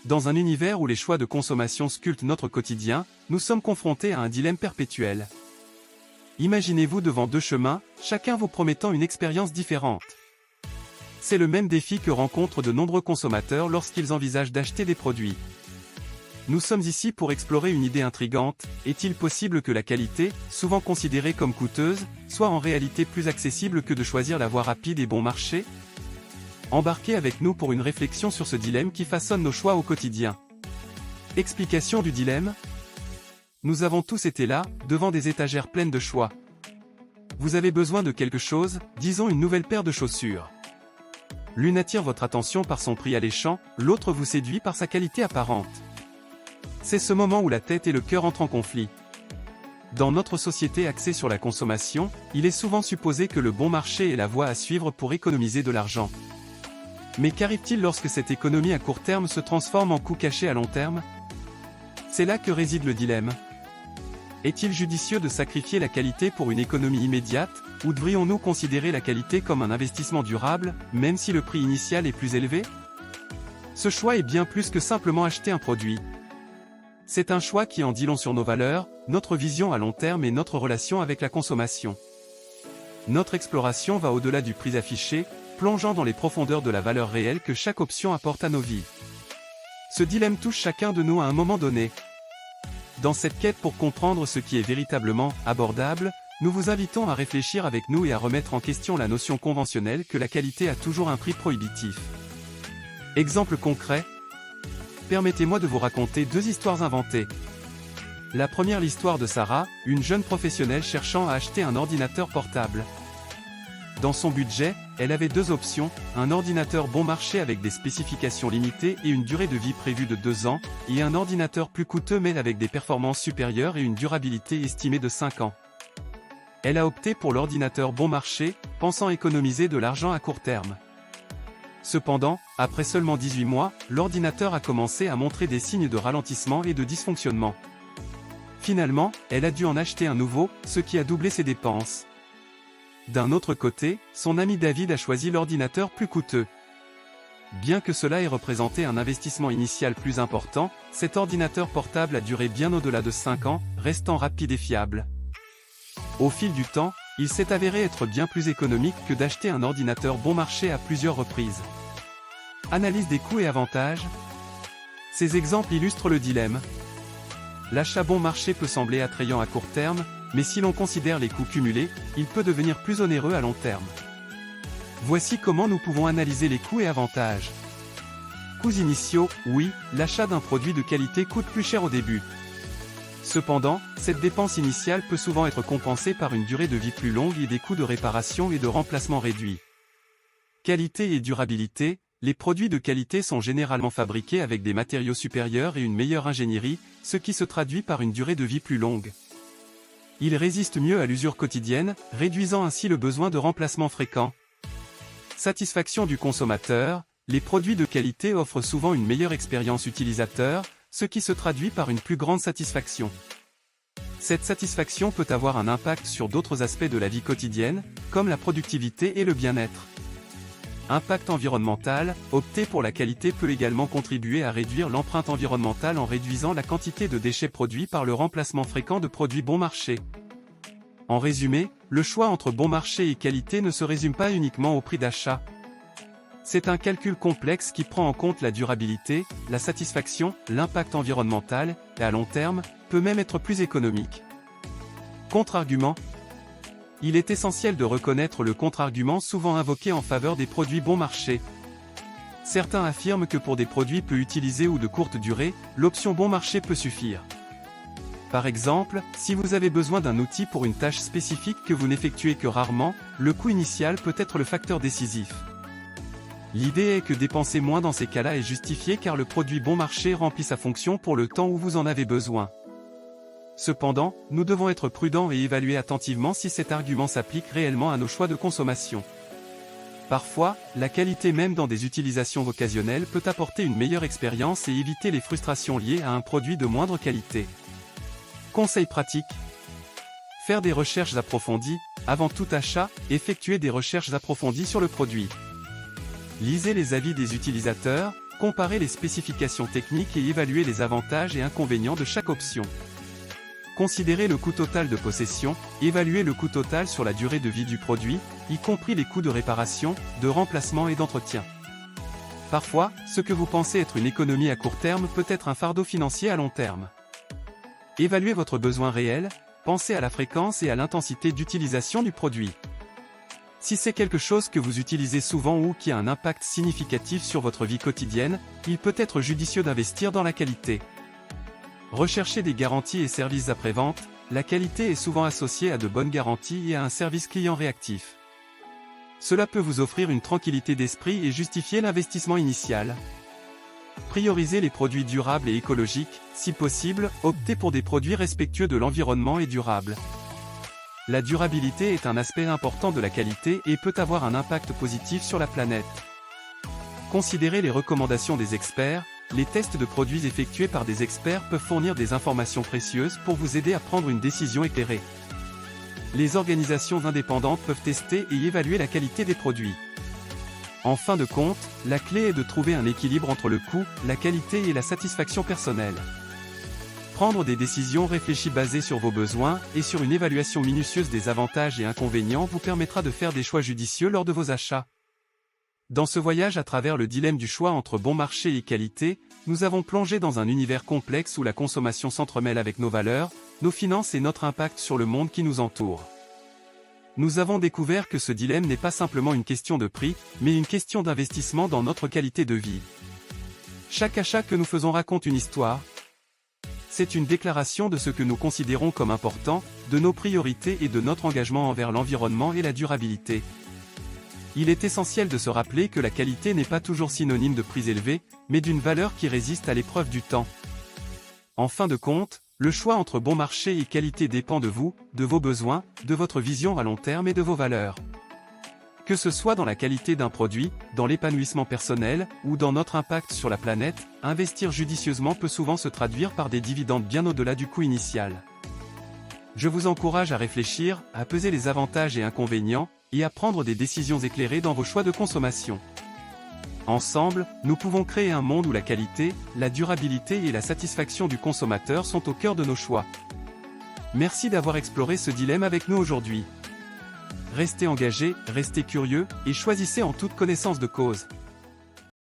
Dans un univers où les choix de consommation sculptent notre quotidien, nous sommes confrontés à un dilemme perpétuel. Imaginez-vous devant deux chemins, chacun vous promettant une expérience différente. C'est le même défi que rencontrent de nombreux consommateurs lorsqu'ils envisagent d'acheter des produits. Nous sommes ici pour explorer une idée intrigante: est-il possible que la qualité, souvent considérée comme coûteuse, soit en réalité plus accessible que de choisir la voie rapide et bon marché? Embarquez avec nous pour une réflexion sur ce dilemme qui façonne nos choix au quotidien. Explication du dilemme. Nous avons tous été là, devant des étagères pleines de choix. Vous avez besoin de quelque chose, disons une nouvelle paire de chaussures. L'une attire votre attention par son prix alléchant, l'autre vous séduit par sa qualité apparente. C'est ce moment où la tête et le cœur entrent en conflit. Dans notre société axée sur la consommation, il est souvent supposé que le bon marché est la voie à suivre pour économiser de l'argent. Mais qu'arrive-t-il lorsque cette économie à court terme se transforme en coût caché à long terme? C'est là que réside le dilemme. Est-il judicieux de sacrifier la qualité pour une économie immédiate, ou devrions-nous considérer la qualité comme un investissement durable, même si le prix initial est plus élevé? Ce choix est bien plus que simplement acheter un produit. C'est un choix qui en dit long sur nos valeurs, notre vision à long terme et notre relation avec la consommation. Notre exploration va au-delà du prix affiché, plongeant dans les profondeurs de la valeur réelle que chaque option apporte à nos vies. Ce dilemme touche chacun de nous à un moment donné. Dans cette quête pour comprendre ce qui est véritablement abordable, nous vous invitons à réfléchir avec nous et à remettre en question la notion conventionnelle que la qualité a toujours un prix prohibitif. Exemple concret. Permettez-moi de vous raconter deux histoires inventées. La première, l'histoire de Sarah, une jeune professionnelle cherchant à acheter un ordinateur portable. Dans son budget, elle avait deux options, un ordinateur bon marché avec des spécifications limitées et une durée de vie prévue de 2 ans, et un ordinateur plus coûteux mais avec des performances supérieures et une durabilité estimée de 5 ans. Elle a opté pour l'ordinateur bon marché, pensant économiser de l'argent à court terme. Cependant, après seulement 18 mois, l'ordinateur a commencé à montrer des signes de ralentissement et de dysfonctionnement. Finalement, elle a dû en acheter un nouveau, ce qui a doublé ses dépenses. D'un autre côté, son ami David a choisi l'ordinateur plus coûteux. Bien que cela ait représenté un investissement initial plus important, cet ordinateur portable a duré bien au-delà de 5 ans, restant rapide et fiable. Au fil du temps, il s'est avéré être bien plus économique que d'acheter un ordinateur bon marché à plusieurs reprises. Analyse des coûts et avantages. Ces exemples illustrent le dilemme. L'achat bon marché peut sembler attrayant à court terme, mais si l'on considère les coûts cumulés, il peut devenir plus onéreux à long terme. Voici comment nous pouvons analyser les coûts et avantages. Coûts initiaux, oui, l'achat d'un produit de qualité coûte plus cher au début. Cependant, cette dépense initiale peut souvent être compensée par une durée de vie plus longue et des coûts de réparation et de remplacement réduits. Qualité et durabilité. Les produits de qualité sont généralement fabriqués avec des matériaux supérieurs et une meilleure ingénierie, ce qui se traduit par une durée de vie plus longue. Ils résistent mieux à l'usure quotidienne, réduisant ainsi le besoin de remplacement fréquent. Satisfaction du consommateur. Les produits de qualité offrent souvent une meilleure expérience utilisateur, ce qui se traduit par une plus grande satisfaction. Cette satisfaction peut avoir un impact sur d'autres aspects de la vie quotidienne, comme la productivité et le bien-être. Impact environnemental. Opter pour la qualité peut également contribuer à réduire l'empreinte environnementale en réduisant la quantité de déchets produits par le remplacement fréquent de produits bon marché. En résumé, le choix entre bon marché et qualité ne se résume pas uniquement au prix d'achat. C'est un calcul complexe qui prend en compte la durabilité, la satisfaction, l'impact environnemental, et à long terme, peut même être plus économique. Contre-argument. Il est essentiel de reconnaître le contre-argument souvent invoqué en faveur des produits bon marché. Certains affirment que pour des produits peu utilisés ou de courte durée, l'option bon marché peut suffire. Par exemple, si vous avez besoin d'un outil pour une tâche spécifique que vous n'effectuez que rarement, le coût initial peut être le facteur décisif. L'idée est que dépenser moins dans ces cas-là est justifié car le produit bon marché remplit sa fonction pour le temps où vous en avez besoin. Cependant, nous devons être prudents et évaluer attentivement si cet argument s'applique réellement à nos choix de consommation. Parfois, la qualité même dans des utilisations occasionnelles peut apporter une meilleure expérience et éviter les frustrations liées à un produit de moindre qualité. Conseils pratiques. Faire des recherches approfondies. Avant tout achat, effectuez des recherches approfondies sur le produit. Lisez les avis des utilisateurs, Comparez les spécifications techniques et évaluez les avantages et inconvénients de chaque option. Considérez le coût total de possession, évaluez le coût total sur la durée de vie du produit, y compris les coûts de réparation, de remplacement et d'entretien. Parfois, ce que vous pensez être une économie à court terme peut être un fardeau financier à long terme. Évaluez votre besoin réel, pensez à la fréquence et à l'intensité d'utilisation du produit. Si c'est quelque chose que vous utilisez souvent ou qui a un impact significatif sur votre vie quotidienne, il peut être judicieux d'investir dans la qualité. Recherchez des garanties et services après-vente, la qualité est souvent associée à de bonnes garanties et à un service client réactif. Cela peut vous offrir une tranquillité d'esprit et justifier l'investissement initial. Priorisez les produits durables et écologiques, si possible, optez pour des produits respectueux de l'environnement et durables. La durabilité est un aspect important de la qualité et peut avoir un impact positif sur la planète. Considérez les recommandations des experts. Les tests de produits effectués par des experts peuvent fournir des informations précieuses pour vous aider à prendre une décision éclairée. Les organisations indépendantes peuvent tester et évaluer la qualité des produits. En fin de compte, la clé est de trouver un équilibre entre le coût, la qualité et la satisfaction personnelle. Prendre des décisions réfléchies basées sur vos besoins et sur une évaluation minutieuse des avantages et inconvénients vous permettra de faire des choix judicieux lors de vos achats. Dans ce voyage à travers le dilemme du choix entre bon marché et qualité, nous avons plongé dans un univers complexe où la consommation s'entremêle avec nos valeurs, nos finances et notre impact sur le monde qui nous entoure. Nous avons découvert que ce dilemme n'est pas simplement une question de prix, mais une question d'investissement dans notre qualité de vie. Chaque achat que nous faisons raconte une histoire. C'est une déclaration de ce que nous considérons comme important, de nos priorités et de notre engagement envers l'environnement et la durabilité. Il est essentiel de se rappeler que la qualité n'est pas toujours synonyme de prix élevé, mais d'une valeur qui résiste à l'épreuve du temps. En fin de compte, le choix entre bon marché et qualité dépend de vous, de vos besoins, de votre vision à long terme et de vos valeurs. Que ce soit dans la qualité d'un produit, dans l'épanouissement personnel, ou dans notre impact sur la planète, investir judicieusement peut souvent se traduire par des dividendes bien au-delà du coût initial. Je vous encourage à réfléchir, à peser les avantages et inconvénients, et à prendre des décisions éclairées dans vos choix de consommation. Ensemble, nous pouvons créer un monde où la qualité, la durabilité et la satisfaction du consommateur sont au cœur de nos choix. Merci d'avoir exploré ce dilemme avec nous aujourd'hui. Restez engagés, restez curieux, et choisissez en toute connaissance de cause.